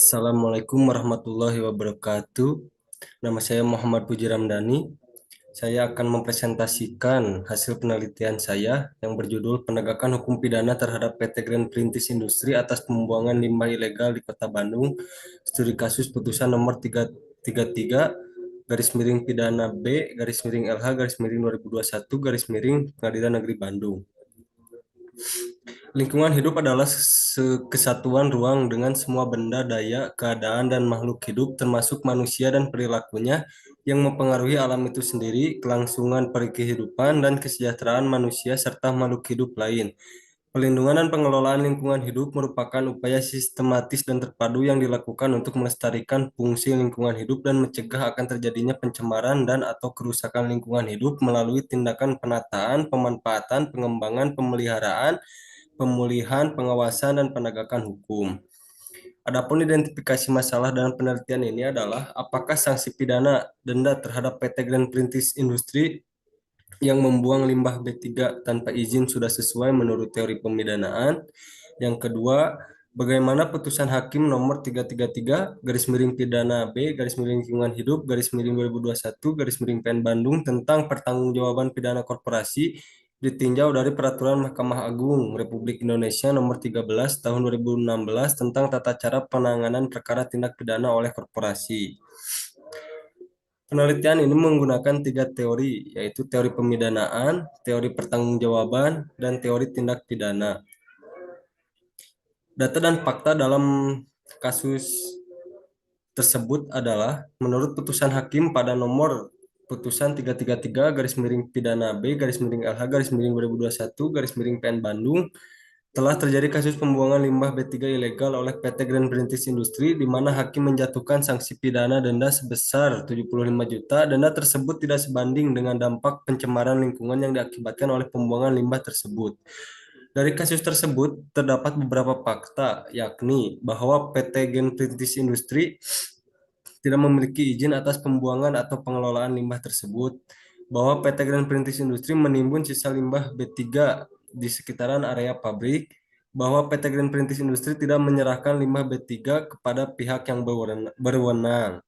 Assalamualaikum warahmatullahi wabarakatuh. Nama saya Muhammad Puji Ramdhani. Saya akan mempresentasikan hasil penelitian saya yang berjudul Penegakan Hukum Pidana terhadap PT Grand Perintis Industri atas pembuangan limbah ilegal di Kota Bandung. Studi kasus putusan nomor 333 garis miring pidana B garis miring LH garis miring 2021 garis miring Pengadilan Negeri Bandung. Lingkungan hidup adalah kesatuan ruang dengan semua benda, daya, keadaan, dan makhluk hidup, termasuk manusia dan perilakunya, yang mempengaruhi alam itu sendiri, kelangsungan kehidupan, dan kesejahteraan manusia serta makhluk hidup lain. Pelindungan dan pengelolaan lingkungan hidup merupakan upaya sistematis dan terpadu yang dilakukan untuk melestarikan fungsi lingkungan hidup dan mencegah akan terjadinya pencemaran dan atau kerusakan lingkungan hidup melalui tindakan penataan, pemanfaatan, pengembangan, pemeliharaan, pemulihan, pengawasan, dan penegakan hukum. Adapun identifikasi masalah dalam penelitian ini adalah apakah sanksi pidana denda terhadap PT Grand Perintis Industri yang membuang limbah B3 tanpa izin sudah sesuai menurut teori pemidanaan. Yang kedua, bagaimana putusan hakim nomor 333 garis miring pidana B garis miring lingkungan hidup garis miring 2021 garis miring PN Bandung tentang pertanggungjawaban pidana korporasi ditinjau dari Peraturan Mahkamah Agung Republik Indonesia nomor 13 tahun 2016 tentang tata cara penanganan perkara tindak pidana oleh korporasi. Penelitian ini menggunakan tiga teori, yaitu teori pemidanaan, teori pertanggungjawaban, dan teori tindak pidana. Data dan fakta dalam kasus tersebut adalah menurut putusan hakim pada nomor putusan 333 garis miring pidana B garis miring LH garis miring 2021 garis miring PN Bandung telah terjadi kasus pembuangan limbah B3 ilegal oleh PT Grand Perintis Industri di mana hakim menjatuhkan sanksi pidana denda sebesar 75 juta. Denda tersebut tidak sebanding dengan dampak pencemaran lingkungan yang diakibatkan oleh pembuangan limbah tersebut. Dari kasus tersebut terdapat beberapa fakta, yakni bahwa PT Grand Perintis Industri tidak memiliki izin atas pembuangan atau pengelolaan limbah tersebut, bahwa PT Grand Perintis Industri menimbun sisa limbah B3 di sekitaran area pabrik, bahwa PT Grand Perintis Industri tidak menyerahkan limbah B3 kepada pihak yang berwenang.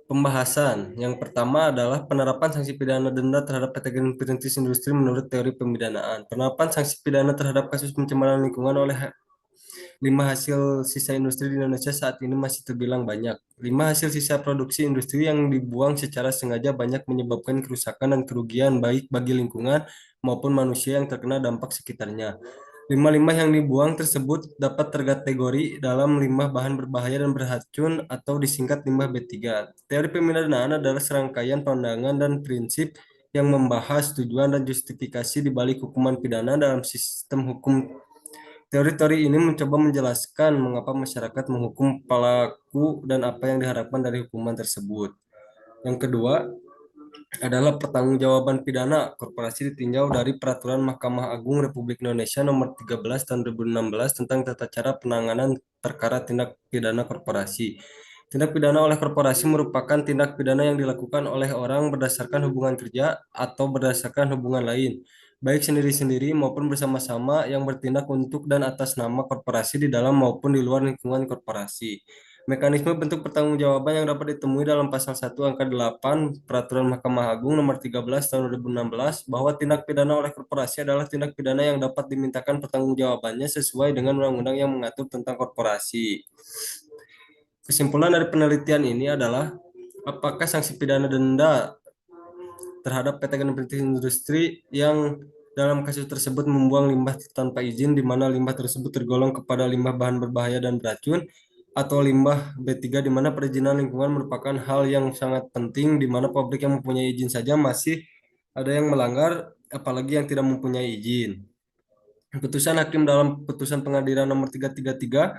Pembahasan yang pertama adalah penerapan sanksi pidana denda terhadap PT Grand Perintis Industri menurut teori pemidanaan. Penerapan sanksi pidana terhadap kasus pencemaran lingkungan oleh limbah hasil sisa industri di Indonesia saat ini masih terbilang banyak. Limbah hasil sisa produksi industri yang dibuang secara sengaja banyak menyebabkan kerusakan dan kerugian baik bagi lingkungan maupun manusia yang terkena dampak sekitarnya. Limbah-limbah yang dibuang tersebut dapat terkategori dalam limbah bahan berbahaya dan beracun atau disingkat limbah B3. Teori pemidanaan adalah serangkaian pandangan dan prinsip yang membahas tujuan dan justifikasi di balik hukuman pidana dalam sistem hukum. Teori-teori ini mencoba menjelaskan mengapa masyarakat menghukum pelaku dan apa yang diharapkan dari hukuman tersebut. Yang kedua adalah pertanggungjawaban pidana korporasi ditinjau dari Peraturan Mahkamah Agung Republik Indonesia Nomor 13 Tahun 2016 tentang tata cara penanganan perkara tindak pidana korporasi. Tindak pidana oleh korporasi merupakan tindak pidana yang dilakukan oleh orang berdasarkan hubungan kerja atau berdasarkan hubungan lain, baik sendiri-sendiri maupun bersama-sama yang bertindak untuk dan atas nama korporasi di dalam maupun di luar lingkungan korporasi. Mekanisme bentuk pertanggungjawaban yang dapat ditemui dalam pasal 1 angka 8 Peraturan Mahkamah Agung nomor 13 tahun 2016 bahwa tindak pidana oleh korporasi adalah tindak pidana yang dapat dimintakan pertanggungjawabannya sesuai dengan undang-undang yang mengatur tentang korporasi. Kesimpulan dari penelitian ini adalah apakah sanksi pidana denda terhadap PT Grand Perintis Industri yang dalam kasus tersebut membuang limbah tanpa izin di mana limbah tersebut tergolong kepada limbah bahan berbahaya dan beracun atau limbah B3 di mana perizinan lingkungan merupakan hal yang sangat penting di mana pabrik yang mempunyai izin saja masih ada yang melanggar apalagi yang tidak mempunyai izin. Putusan hakim dalam putusan pengadilan nomor 333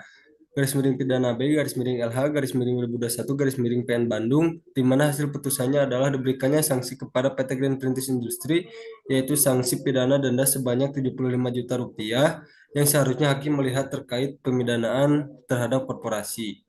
garis miring pidana B garis miring LH garis miring 2021 garis miring PN Bandung di mana hasil putusannya adalah diberikannya sanksi kepada PT Grand Perintis Industri yaitu sanksi pidana denda sebanyak 75 juta rupiah yang seharusnya hakim melihat terkait pemidanaan terhadap korporasi.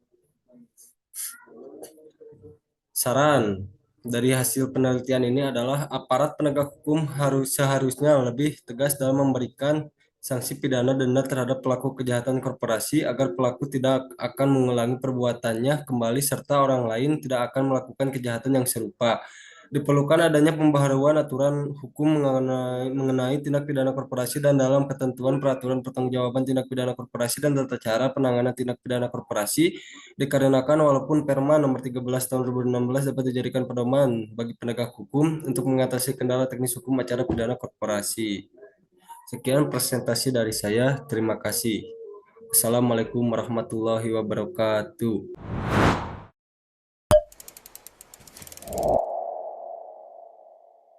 Saran dari hasil penelitian ini adalah aparat penegak hukum seharusnya lebih tegas dalam memberikan sanksi pidana denda terhadap pelaku kejahatan korporasi agar pelaku tidak akan mengulangi perbuatannya kembali serta orang lain tidak akan melakukan kejahatan yang serupa. Diperlukan adanya pembaharuan aturan hukum mengenai tindak pidana korporasi dan dalam ketentuan peraturan pertanggungjawaban tindak pidana korporasi dan tata cara penanganan tindak pidana korporasi dikarenakan walaupun Perma nomor 13 tahun 2016 dapat dijadikan pedoman bagi penegak hukum untuk mengatasi kendala teknis hukum acara pidana korporasi. Sekian presentasi dari saya. Terima kasih. Assalamualaikum warahmatullahi wabarakatuh.